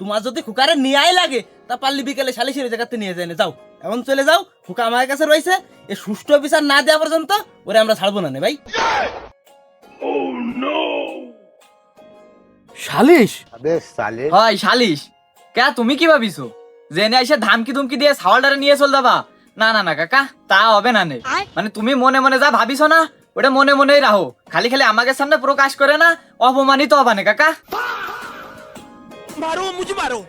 তোমার যদি খুকারে নিয়াই লাগে তা পারলি বিকেলে শালিশির জায়গাতে নিয়ে যায় না, যাও এখন চলে যাও। খুকা আমার কাছে রয়েছে, এই সুষ্ঠু বিচার না দেওয়া পর্যন্ত ওরে আমরা ছাড়বো না ভাই। শালিশ? হয় শালিশ কে? তুমি কি ভাবিছো জেনে এসে ধামকি ধুমকি দিয়ে ছাওয়ালটারে নিয়ে চল যাবা? না না না কাকা, তা হবে না নে। মানে তুমি মনে মনে যা ভাবিছো না ওটা মনে মনেই রাখো, খালি খালি আমাকে সামনে প্রকাশ করে না, অপমানিত হবা না কাকা। मारो मुझे मारो।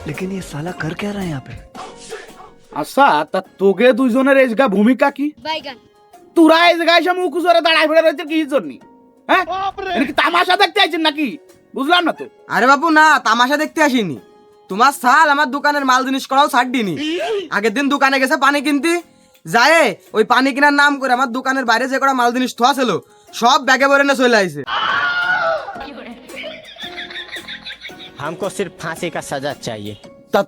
लेकिन ये साला कर क्या रहा है यहाँ पे? আচ্ছা, তা তোকে দুইজনের এই জায়গা ভূমিকা কি? বাইগান তোরা এই জায়গায় এসে মুখ উজরে দাঁড়ায় ফেলে রয়েছে কি জন্য? হ্যাঁ, এটা কি তামাশা দেখতে আইছেন নাকি? বুঝলাম না তো। আরে বাপু না, তামাশা দেখতে আসিনি। তোমার সাল আমার দোকানের মাল জিনিস করাও ছাড় দিনি। আগের দিন দোকানে গেছে পানি কিনতে, যায় ওই পানি কেনার নাম করে আমার দোকানের বাইরে যে কটা মাল জিনিস থোয়া ছিল সব ব্যাগে ভরে নিয়ে চলে আইছে। हमको सिर्फ फांसी का सजा चाहिए। তা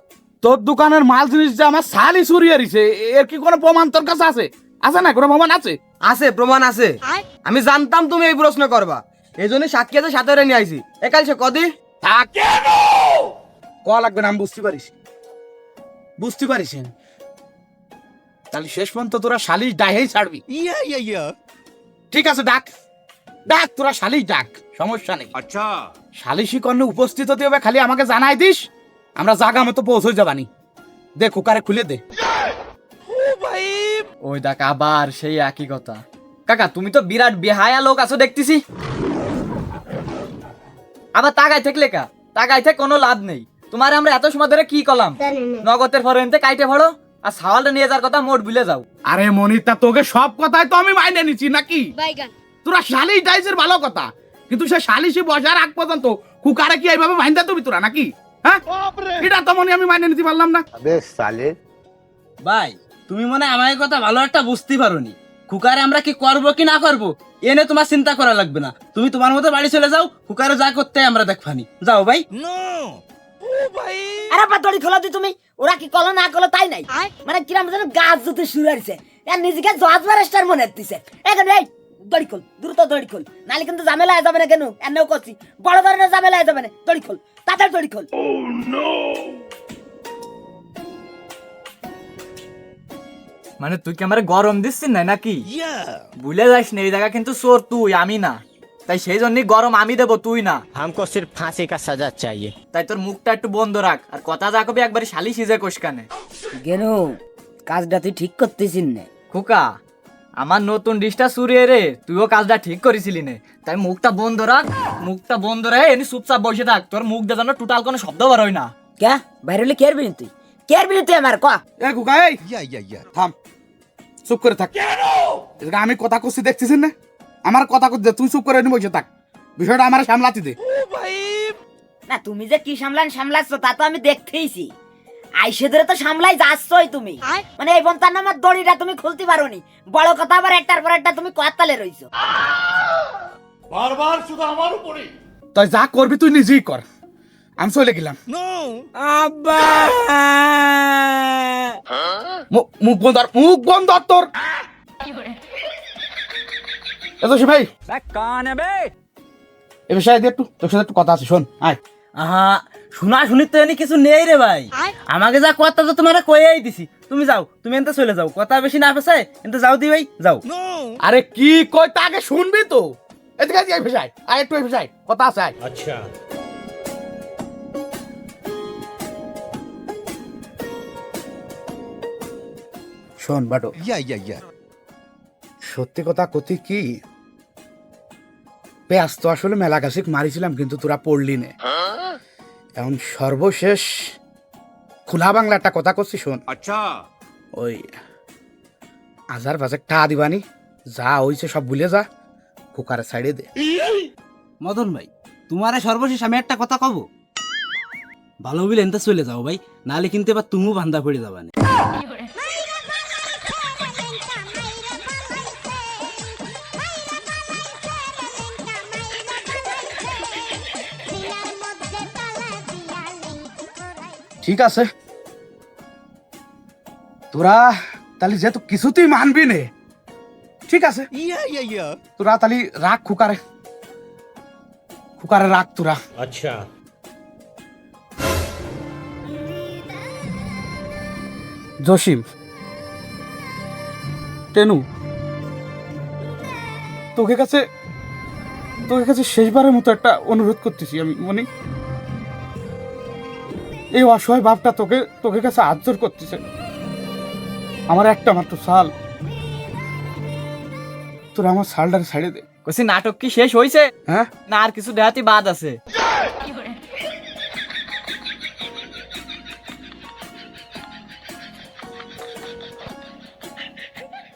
তোর দোকানের মাল জিনিস যে আমার সালই চুরি হারিছে, এর কি কোনো প্রমাণ তোর কাছে আছে? আছে না, কোনো প্রমাণ আছে? আছে, প্রমাণ আছে। আমি জানতাম তুমি এই প্রশ্ন করবা, এই জন্য সাক্ষী আছে সাথে করে নিয়ে আইছি। একাল সে কদি ক লাগবে না, আমি বুঝতে পারিস, বুঝতে পারিস। তাহলে শেষ পর্যন্ত তোরা শালিশ ডাহেই ছাড়বি। ঠিক আছে, ডাক ডাক, তোরা শালিশ ডাক, সমস্যা নেই। আচ্ছা, শালিশি কর্ণে উপস্থিত হতে হবে, খালি আমাকে জানাই দিস, আমরা জাগা মতো পৌঁছে যাবানি। দে কুকারে খুলে দে। ওই দেখ আবার সেই একই কথা। কাকা তুমি তো বিরাট বেহায়া লোক আছো দেখতেছি। আবার তাকাই থাকলে কা, তাকাই থেকে কোনো লাভ নেই। তোমার আমরা এত সময় ধরে কি করলাম? নগদের ফরেনতে কাইটে ভরো আর সাওয়ালটা নিয়ে যাওয়ার কথা মোট ভুলে যাও। আরে মনিতা, তোকে সব কথাই তো আমি মাইনে নিচ্ছি নাকি? বাইগান তোরা শালিশ ডাইসের ভালো কথা, কিন্তু সে শালিশি বসার আগ পর্যন্ত কুকারে কি এইভাবে মাইন্দা তুমি তোরা নাকি? হ্যাঁ, এটা তো মনে আমি মাইনে নিতে পারলাম না। ভাই তুমি মনে হয় আমার কথা ভালো একটা বুঝতে পারোনি। খুকারে আমরা কি করবো কি না করবো এনে তোমার চিন্তা করা লাগবে না, তুমি তোমার মতো বাড়ি চলে যাও, খুকারে যা করতে আমরা দেখবানি। যাও ভাই। আরে বা দড়ি খোলা দি তুমি, ওরা কি কলো না কলো তাই নাই, মানে কিরাম যেন গাছ জুতে শুরু হয়েছে, এর নিজেকে জজ ব্যারিস্টার মনে হচ্ছে। এখানে এই দড়ি খোল, দ্রুত দড়ি খোল, নাহলে কিন্তু ঝামেলা হয়ে যাবে না। কেন এনেও করছি, বড় ধরনের ঝামেলা হয়ে যাবে না। দড়ি খোল, তাড়াতাড়ি দড়ি খোল। মানে তুই কি আমার গরম দিচ্ছিস না নাকি? ভুলে যাস না এই জায়গা কিন্তু চোর তুই, আমি না। তাই সেই জন্যই গরম আমি দেবো, তুই না। हमको सिर्फ फांसी का सजा चाहिए। তাই তোর মুখটা একটু বন্ধ রাখ, আর কথা যা কবি একবার শালি সিজে কোষকানে। কেন কাজটা তুই ঠিক করতেছিস না? খোকা আমার নতুন ডিশটা চুরিয়ে রে, তুইও কাজটা ঠিক করেছিলি নে। তাই মুখটা বন্ধ রাখ, মুখটা বন্ধ রে, এনে চুপচাপ বসে থাক। তোর মুখ দিয়ে যেন টোটাল কোনো শব্দ বার হয় না। কে বাইরে হলে কেয়ার বিনি তুই, কেয়ার বিনি তুই আমার ক। এ কুকা, এই থাম, চুপ করে থাক। এদিকে আমি কথা করছি দেখছিস না, আমার কথা করতে তুই চুপ করে নি বসে থাক, বিষয়টা আমার সামলাতে দে। না তুমি যে কি সামলাচ্ছ তা তো আমি দেখতেইছি। আইসে ধরে তো সামলাই যাচ্ছই তুমি, মানে এই বন্তার নামার দড়িটা তুমি খুলতে পারোনি। বড় কথা আবার একটার পর একটা তুমি কতালে রইছো। তুই যা করবি তুই নিজেই কর, আমি চলে গেলাম। আব্বা মুখ বন্ধ, মুখ বন্ধ তোর। এত ভাই এ বিষয়ে একটু তোর সাথে একটু কথা আছে, শোন। আয়। আহা, শোনা শুনি তো এনে কিছু নেই রে ভাই। আমাকে যা কথা তো তোমার কয়েই দিছি, তুমি যাও, তুমি এনতে চলে যাও, কথা বেশি না পেছায় এনতে যাও দি ভাই, যাও। আরে কি কই তা আগে শুনবি তো। এদিকে আয় ভাই, আয় একটু ভাই, কথা আছে। আয়। अच्छा শোন বাটো, সত্যি কথা কতি কি, পেঁয়াজ তো আসলে মেলা গাছিক মারিছিলাম, কিন্তু তোরা পড়লি নে। এখন সর্বশেষ খোলা বাংলা একটা কথা করছি, শোন। আচ্ছা, ওই আজার বাজার টা দিবানি, যা হইছে সব ভুলে যা, কুকারে ছাড়িয়ে দে। মদন ভাই তোমারে সর্বশেষ আমি একটা কথা কব, ভালো বিল এনতে চলে যাও ভাই, নাহলে কিন্তু এবার তুমিও বান্ধা পড়ে যাবা না। ঠিক আছে, তোরা তাহলে যেহেতু কিছুতেই মানবি নে, ঠিক আছে, তোরা তাহলে রাখ খুকারে, খুকারে রাখ তোরা। अच्छा জসিম, টেনু, তোকে কাছে শেষবারের মতো একটা অনুরোধ করতেছি আমি মনি। এই অসহায় বাপটা তোকে কাছে আদর করতেছে। আমার একটা মাত্র সাল, তোরা আমার সালটারে ছাড়ে দে। কইছি নাটক কি শেষ হইছে? হ্যাঁ, না আর কিছু দেহাতি বাদ আছে?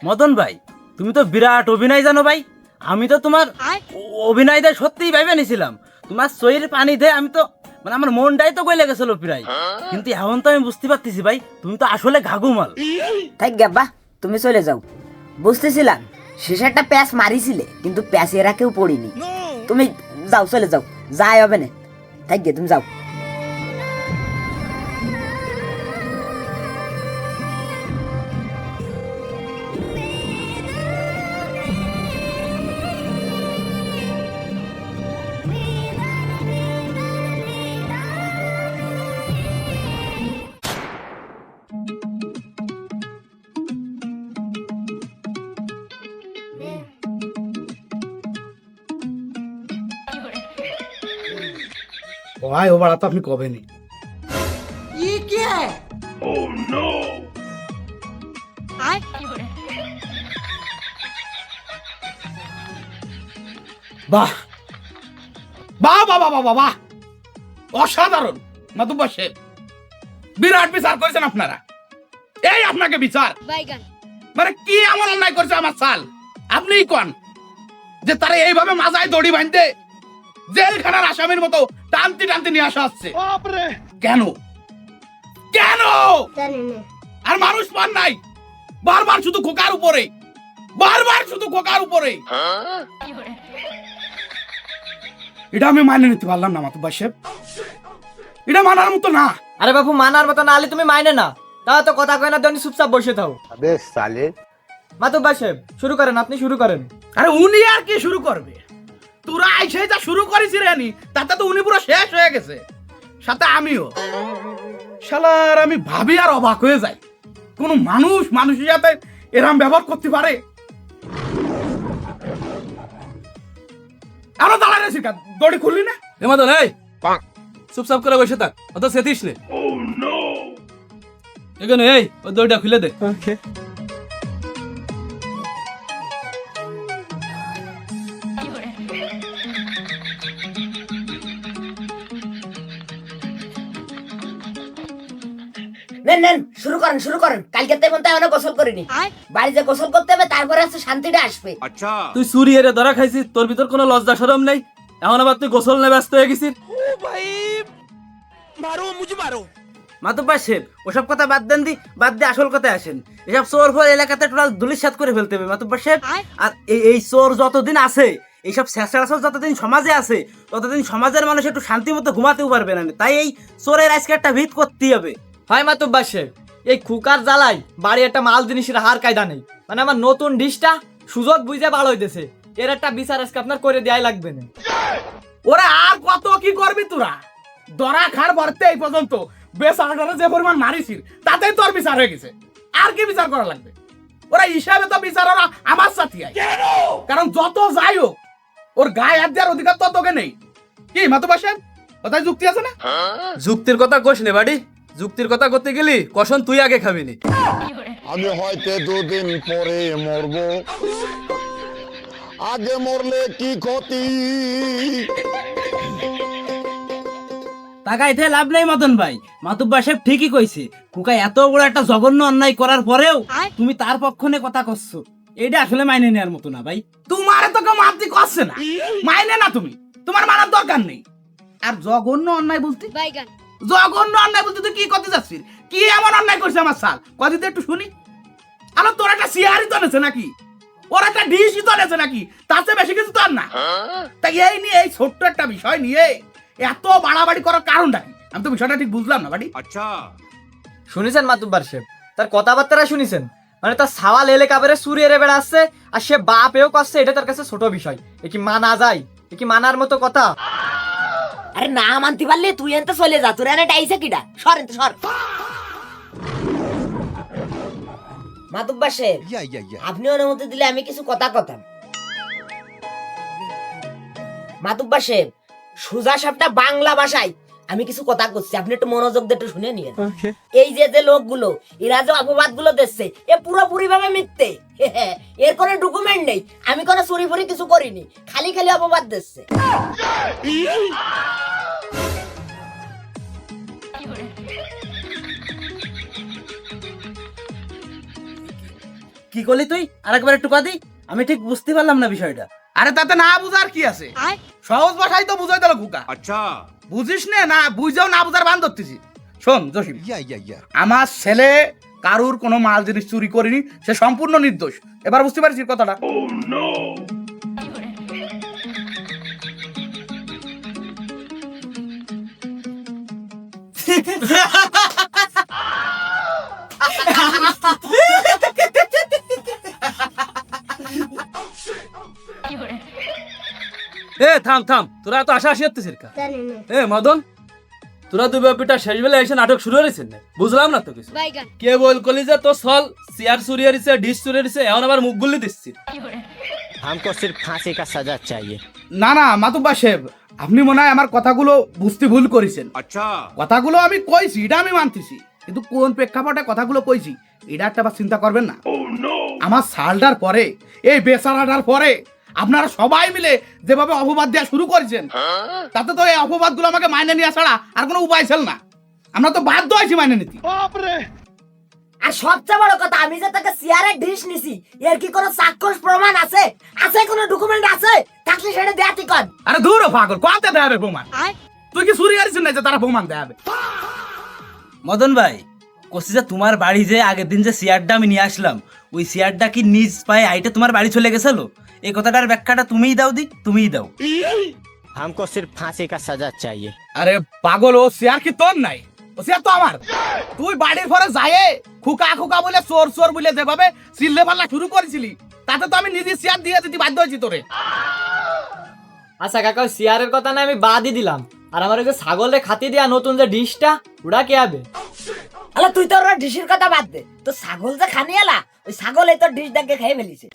মদন ভাই, তুমি তো বিরাট অভিনয় জানো ভাই। আমি তো তোমার অভিনয় দিয়ে সত্যিই ভাইবে নিছিলাম। তোমার চোখের পানি দিয়ে আমি তো মানে আমার মনটাই তো গলে গেছিল প্রায়। কিন্তু এখন তো আমি বুঝতে পারতেছি ভাই, তুমি তো আসলে ঘাগুমাল। থাক গাব্বা, তুমি চলে যাও। বুঝতেছিলাম শেষে একটা প্যাচ মারিছিলে, কিন্তু প্যাচে এরা কেউ পড়িনি। তুমি যাও, চলে যাও, যাই হবে না। থাক গে, তুমি যাও। ভাই ও বাড়া তো আপনি কবে নি? বাহ বাহ বাহ বাহ বাহ বাহ, অসাধারণ মাতুব্বর সাহেব, বিরাট বিচার করেছেন আপনারা। এই আপনাকে বিচার মানে কি এমন অন্যায় করছে আমার সাল? আপনিই কোন যে তারা এইভাবে মাজায় দড়ি বাঁধতে জেলখানার আসামির মতো টানতে টানতে নিয়ে আসা হচ্ছে? কেন কেন? আর মানুষ পান নাই, বারবার শুধু খোকার উপরে, বারবার শুধু খোকার উপরে। এটা আমি মানে নিতে পারলাম না মাতুব্বর সাহেব, এটা মানার মতো না। আরে বাপু, মানার মতো না হলে তুমি মাইনে না, তাও তো কথা কয় না, তুমি চুপচাপ বসে থাও। अबे साले মাতুব্বার সাহেব শুরু করেন, আপনি শুরু করেন। আরে উনি আর কি শুরু করবে? তোরা আইসে যা শুরু করেছিস রেনি, তাতে তো উনি পুরো শেষ হয়ে গেছে, সাথে আমিও। শালার আমি ভাবি আর অবাক হয়ে যাই, কোন মানুষ মানুষের সাথে এরম ব্যবহার করতে পারে? আরো দাঁড়ায় রেছি, দড়ি খুললি না? এমাদন এই চুপচাপ করে বসে থাক, অত সেতিস নে। এখানে এই ওই দড়িটা খুলে দে। নেন নেন, শুরু করেন, শুরু করেন। কালকে তো এমন এখনো গোসল করিনি। বাড়িতে গোসল করতে হবে, তারপরে আছে শান্তিটা আসবে। তুই চুরি এরে ধরা খাইছিস, তোর ভিতর কোনো লজ্জা শরম নেই? এখন আবার তুই গোসল নিয়ে ব্যস্ত হয়ে গেছিস। মাতুব্বার সাহেব, ওসব কথা বাদ দেন দি, বাদ দিয়ে আসল কথায় আসেন। এসব চোর ফোর এলাকাতে টোটাল ধুলিস্যাৎ করে ফেলতে হবে মাতুব্বার সাহেব। আর এই চোর যতদিন আছে, এইসব শেষরা চোর যতদিন সমাজে আছে, ততদিন সমাজের মানুষ একটু শান্তি মতো ঘুমাতেও পারবে না। তাই এই চোরের আজকে একটা ভিত করতেই হবে। হয় মাতুব্বার সাহেব, এই খুকার জ্বালাই বাড়ি একটা মাল জিনিসের হার কায়দা নেই। মানে আমার নতুন ডিশটা সুযোগ বুঝে ভালো হইতেছে, এর একটা বিচার আজকে আপনার করে দেয়াই লাগবে না। ওরা আর কত কি করবি তোরা? দরা খার ভরতে এই পর্যন্ত বেচারাটারে যে পরিমাণ মারিছিস, তাতেই তোর বিচার হয়ে গেছে। আর কি বিচার করা লাগবে? ওরা হিসাবে তো বিচার ওরা আমার সাথে আয়, কারণ যত যাই হোক ওর গায়ে হাত দেওয়ার অধিকার তো তোকে নেই। কি মাতুব্বর সাহেব, কথায় যুক্তি আছে না? যুক্তির কথা কোষ নে বাড়ি, যুক্তির কথা করতে গেলি কখন তুই আগে খাবি নি। আমি হয়তো দুদিন পরে মরব, আগে মরলে কি ক্ষতি? টাকাইতে লাভ নেই মদন ভাই, মাতুব্বার সাহেব ঠিকই কইছে। কুকা এত বড় একটা জঘন্য অন্যায় করার পরেও তুমি তার পক্ষে কথা করছো, এটা আসলে মাইনে নেওয়ার মতো না ভাই। তোমারে তো কেউ মানতে করছে না, মাইনে না তুমি, তোমার মানার দরকার নেই। আর জঘন্য অন্যায় বলতে, জঘন্য অন্যায় বলতে তুই কি করতে যাচ্ছিস? কি এমন অন্যায় করছে আমার সাল? কদিতে একটু শুনি। আলো তোর একটা সিয়ারি তো নেছে নাকি, ওর একটা ডিশই তো নেছে নাকি, তার চেয়ে বেশি কিছু তো আর না। তাই এই নিয়ে, এই ছোট্ট একটা বিষয় নিয়ে এত বাড়াবাড়ি করার কারণটা কি? আমি তো বিষয়টা ঠিক বুঝলাম না বাড়ি। শুনেছেন মাতুব্বার সাহেব, তার কথাবার্তা শুনেছেন? মানে তার সাওয়াল এলাকা বেড়ে চুরি এরে বেড়াচ্ছে, আর সে বাপেও করছে, এটা তার কাছে ছোট বিষয়। এ কি মানা যায়? এ কি মানার মতো কথা? আরে না মানতে পারলে তুই এনতে চলে যা, তোর এনে ডাইছে কিডা? সর এনতে সর। মাতুব্বা সাহেব আপনি অনুমতি দিলে আমি কিছু কথা কথাম। মাতুব্বা সাহেব সুজা সাহেবটা বাংলা ভাষায় আমি কিছু কথা করছি, আপনি একটু মনোযোগ দিয়ে একটু শুনে নিয়েন। এই যে লোকগুলো এরা যে অপবাদ গুলো দিচ্ছে এ পুরোপুরি ভাবে মিথ্যে। এর কোনো ডকুমেন্ট নেই, আমি কোনো চুরি ফুরি কিছু করিনি, খালি খালি অপবাদ দিচ্ছে। কি করলি তুই? আরেকবার একটু কাঁদি, আমি ঠিক বুঝতে পারলাম না বিষয়টা। আরে তাতে না বুঝার কি আছে, সহজ ভাষায় তো বুঝাই দিল খোকা। আচ্ছা বুঝিস না বুঝাও না বুঝার বান ধরতেছি। শোন জসিম, আমার ছেলে কারুর কোনো মাল জিনিস চুরি করেনি, সে সম্পূর্ণ নির্দোষ। এবার বুঝতে পারছিস কথাটা? এ থাম থাম, তোরা তো আশা আসি হচ্ছিস কা? এ মদন, তোরা দুই বাপিটা শেষ বেলা এসে নাটক শুরু হয়েছে না? বুঝলাম না তো কিছু। কে বল কলি যে তো সল চেয়ার চুরি হয়েছে, ডিশ চুরি হয়েছে, এখন আবার মুখ গুলি দিচ্ছি। हमको सिर्फ फांसी का सजा चाहिए। না না মাতুব্বা সাহেব, আপনি মনে হয় আমার কথাগুলো বুঝতে ভুল করেছেন। আচ্ছা কথাগুলো আমি কইছি, এটা আমি মানতেছি, কিন্তু কোন প্রেক্ষাপটে কথাগুলো কইছি এটা একটা আবার চিন্তা করবেন না। আমার সালটার পরে, এই বেচারাটার পরে আপনারা সবাই মিলে যেভাবে অপবাদ দেওয়া শুরু করেছেন, তাতে তো এই অপবাদগুলো আমাকে মাইনে নেওয়া ছাড়া আর কোনো উপায় ছিল না। আমরা তো বাধ্য হয়েছি মাইনে নিতে। আর সবচেয়ে বড় কথা, আমি যে তাকে চেয়ারে ঢিস নিছি এর কি কোনো সাক্ষ্য প্রমাণ আছে? আছে কোনো ডকুমেন্ট আছে? থাকলে সেটা দেয়াতি কর। আরে দূর হ পাগল, কোয়াতে দেবে প্রমাণ? তুই কি চুরি করেছিস না যে তারা প্রমাণ দেবে? মদন ভাই কষি যে তোমার বাড়ি যে আগের দিন যে চেয়ারটা আমি নিয়ে আসলাম, ওই চেয়ারটা কি নিজ পায়ে আইটা তোমার বাড়ি চলে গেছিল? এই কথাটার ব্যাখ্যাটা তুমিই দাও দি, তুমিই দাও। हमको सिर्फ फांसी का सजा चाहिए। আরে পাগল, ও চেয়ার কি তোর নাই? ও চেয়ার তো আমার। তুই বাড়ির পরে যায় খুকা খুকা বলে চোর চোর বলে যেভাবে চিল্লে পাল্লা শুরু করেছিলি, তাতে তো আমি নিজে চেয়ার দিয়ে দিতে বাধ্য হয়েছি তোরে। আচ্ছা কাকা, ওই চেয়ারের কথা না আমি বাদই দিলাম, আর আমার ওই যে ছাগলে খাতি দেয়া নতুন যে ডিশটা ওটা কে হবে? আলা তুই তো ওর ডিশের কথা বাদ দে, তো ছাগল যে খানি এলা ওই ছাগল এই তোর ডিশ ডাকে খেয়ে ফেলিছে।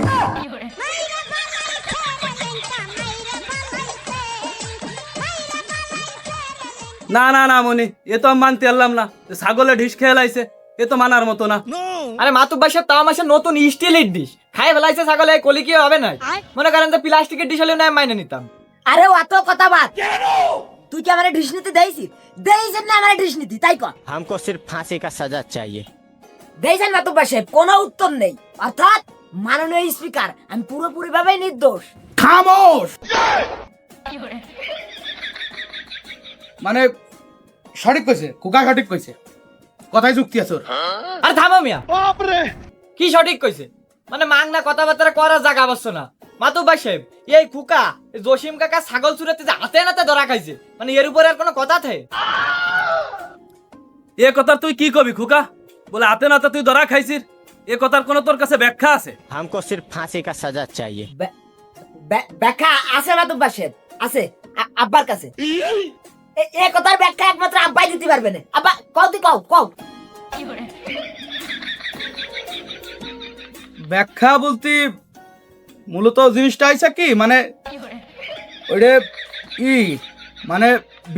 না না না মনি, এ তো আমি মানতে পারলাম না, ছাগলে ঢিস খেয়ে লাইছে, এ তো মানার মতো না। আরে মাতুব্বা সাহেব, তাও আমার নতুন স্টিলের ডিশ খাই ফেলাইছে ছাগলে, কলি কি হবে না? মনে করেন যে প্লাস্টিকের ডিশ হলে না মাইনে নিতাম। আরে অত কথা বাদ, তুই কি আমার ডিশ নিতে দেইছিস? দেইছেন না আমার ডিশ নিতে, তাই কর। हमको सिर्फ फांसी का सजा चाहिए। দেইছেন না তো বাসে, কোনো উত্তর নেই, অর্থাৎ মাননীয় স্পিকার আমি পুরোপুরি ভাবে নির্দোষ। খামোশ। মানে সঠিক কইছে, খুকা সঠিক কইছে, কথাই যুক্তি আছে ওর। আরে থামো মিয়া, কি সঠিক কইছে? মানে মাংনা কথাবার্তা করার জায়গা পাচ্ছ না। মাতুব্বা সাহেব, এই কুকা জসিম কাকা ছাগল চুরাতে যে হাতে নাতে ধরা খাইছে, মানে এর উপরে আর কোনো কথা থাকে? এ কথার তুই কি কবি খুকা? বলে হাতে নাতে তুই ধরা খাইছিস, এ কথার কোনো তোর কাছে ব্যাখ্যা আছে? हमको सिर्फ फांसी का सजा चाहिए। ব্যাখ্যা আছে মাতুব বাসে, আছে আব্বার কাছে। এ কথার ব্যাখ্যা একমাত্র আব্বাই দিতে পারবে না। আব্বা কও, তুই কও কও। ব্যাখ্যা বলতে মূলত জিনিসটা হয়েছে কি, মানে ওইটা মানে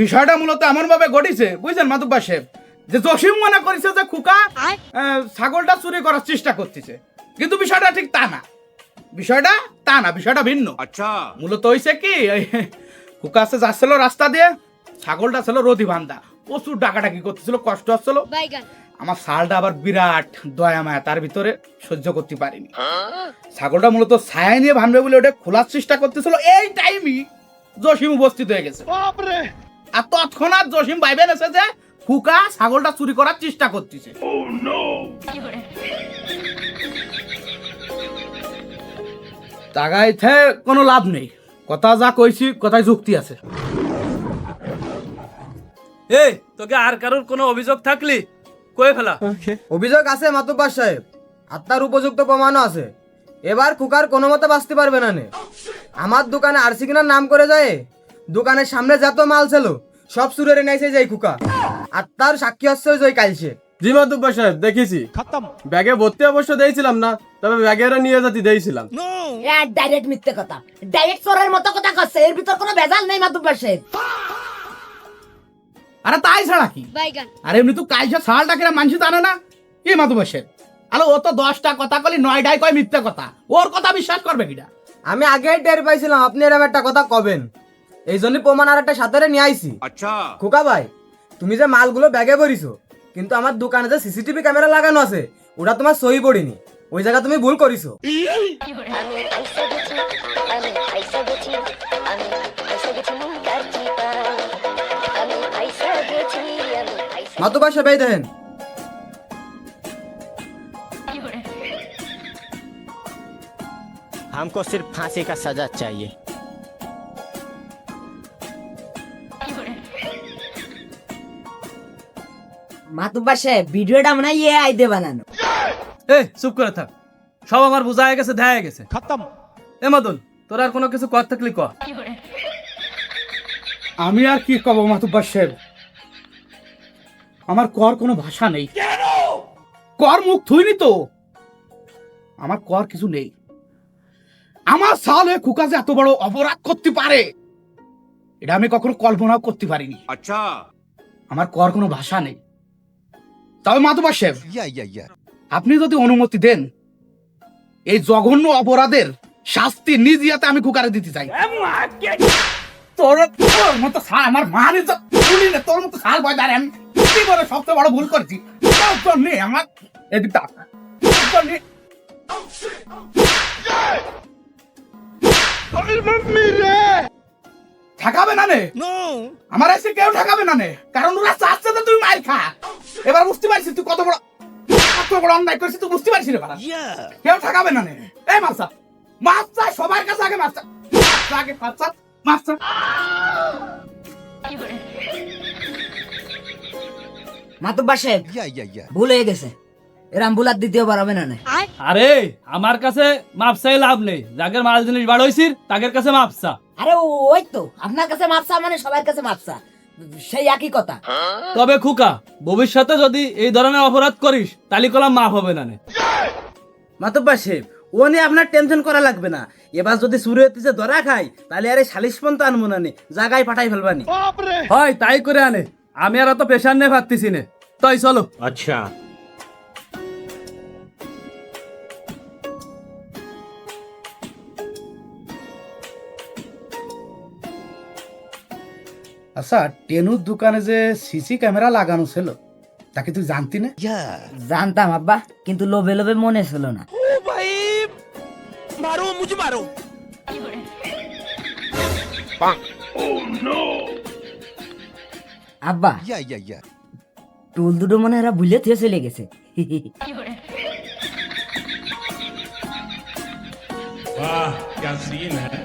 বিষয়টা মূলত এমন ভাবে ঘটিছে বুঝছেন মাতুব্বা সাহেব, যে জসিম মনে করেছে যে খুকা ছাগলটা চুরি করার চেষ্টা করতেছে, কিন্তু বিষয়টা ঠিক তা না। বিষয়টা ভিন্ন। আচ্ছা মূলত হয়েছে কি, খুকা আছে যাচ্ছিল রাস্তা দিয়ে, ছাগলটা ছিল রদি বান্ধা, প্রচুর ডাকাডাকি করতেছিল, কষ্ট হচ্ছিল। আমার শালটা আবার বিরাট দয়া মায়া, তার ভিতরে সহ্য করতে পারিনি। ছাগলটা মূলত ছায়া নিয়ে ভাঙবে বলে ওটা খোলার চেষ্টা করতেছিল, এই টাইমই জসিম উপস্থিত হয়ে গেছে। আর তৎক্ষণাৎ জসিম ভাইবে নেছে যে খুকা ছাগলটা চুরি করার চেষ্টা করতেছে। তাগাইতে কোনো লাভ নেই, কথা যা কইছি কথায় যুক্তি আছে। এই তোকে আর কারোর কোনো অভিযোগ থাকলি কয়ে ফেলা। অভিযোগ আছে মাতুব্বার সাহেব, আর তার উপযুক্ত প্রমাণও আছে। এবার খুকার কোনো মতে বাঁচতে পারবে না নে। আমার দোকানে আরসি কিনার নাম করে যায়, দোকানের সামনে যত মাল ছিল সব চুরের নেছে যাই খুকা, আর তার সাক্ষী হচ্ছে ওই কালসে। জি মাতুব্বর সাহেব দেখেছি, ব্যাগে ভর্তি অবশ্য দিয়েছিলাম না, তবে ব্যাগেরা নিয়ে যেতে দিয়েছিলাম। ডাইরেক্ট মিথ্যে কথা, ডাইরেক্ট চোরের মতো কথা কচ্ছে, এর ভিতর কোনো ভেজাল নেই মাতুব্বর সাহেব। আরে তাই ছাড়া কি, আরে এমনি তো কাইসা সালটা কিনা মানুষ জানে না কি মাতু বসে। আরে ও তো 10টা কথা কলি 9টাই কয় মিথ্যে কথা, ওর কথা বিশ্বাস করবে কিনা? আমি আগেই টের পাইছিলাম আপনি এরকম একটা কথা কবেন, এই জন্য প্রমাণ আর একটা সাথে নিয়ে আইছি। আচ্ছা খোকা ভাই, তুমি যে মালগুলো ব্যাগে ভরিছো, কিন্তু আমার দোকানে যে সিসিটিভি ক্যামেরা লাগানো আছে ওটা তোমার সই পড়িনি, ওই জায়গা তুমি ভুল করিছো। মাতুব্বর সাহেব এই দেখেন, हमको सिर्फ फांसी का सजा चाहिए। মাতুব্বর সাহেব ভিডিওটা মনে হয় এআই দিয়ে বানানো। এ চুপ করে থাক, সব আমার বোঝা হয়ে গেছে, দেখা গেছে, খতম। এ মদন, তোর আর কোনো কিছু কর থাকলি ক। আমি আর কি কব মাতুব্বর সাহেব, আমার কর কোনো ভাষা নেই। কর মুখ থুইনি তো, আমার কর কিছু নেই। আমার সালে খুকা যে এত বড় অপরাধ করতে পারে এটা আমি কখনো কল্পনাও করতে পারিনি। আচ্ছা, আমার কর কোনো ভাষা নেই। তবে মাতুব্বর সাহেব, আপনি যদি অনুমতি দেন, এই জঘন্য অপরাধের শাস্তি নিজ ইয়াতে আমি খুকারে দিতে চাই। তোর মতো সাল আমার মান ইজ্জত শুনি না, তোর মতো সাল বয় দাঁড়ান কি করে সবচেয়ে বড় ভুল করেছি তোর জন্য। আমার এদিক তাকা, তোর জন্য ঠেকাবে না নে, আমার এসে কেউ ঠেকাবে না নে, কারণ ওরা চাচ্ছে যে তুই মার খা। এবার বুঝতে পারছিস তুই কত বড় অন্যায় করছিস, তুই বুঝতে পারছিস এবার কেউ ঠেকাবে না নে। এই মাছ মাছ চাই সবার কাছে, আগে মাছ আগে মাছ মাতুব্বর সাহেব ভুল হয়ে গেছে, এরম ভুল আর দ্বিতীয়বার হবে না। আরে আমার কাছে মাপ চাই লাভ নেই, যাদের মাল জিনিস বাড়াইছিস তাদের কাছে মাপ চা। আরে ওই তো আপনার কাছে মাপসা মানে সবার কাছে মাপসা, সেই একই কথা। তবে খুকা, ভবিষ্যতে যদি এই ধরনের অপরাধ করিস তাহলে কলাম মাফ হবে না নে। মাতুব্বর সাহেব, ও নিয়ে আপনার টেনশন করা লাগবে না। এবার যদি চুরি হইতেছে ধরা খাই, তাহলে আরে সালিশ পর্যন্ত আনবো না নে, জায়গায় পাঠাই ফেলবানি। হয় তাই করে আনে, আমি আর অত পেশার নিয়ে ভাবতেছি নে। তাই চলো। अच्छा আচ্ছা, টেনুর দোকানে যে সিসি ক্যামেরা লাগানো ছিল তাকে তুই জানতি না? জানতাম আব্বা, কিন্তু লোভে লোভে মনে ছিল না। আব্বা টুল দুটো মনে এরা ভুলে থেকে চলে গেছে। वाह क्या सीन है।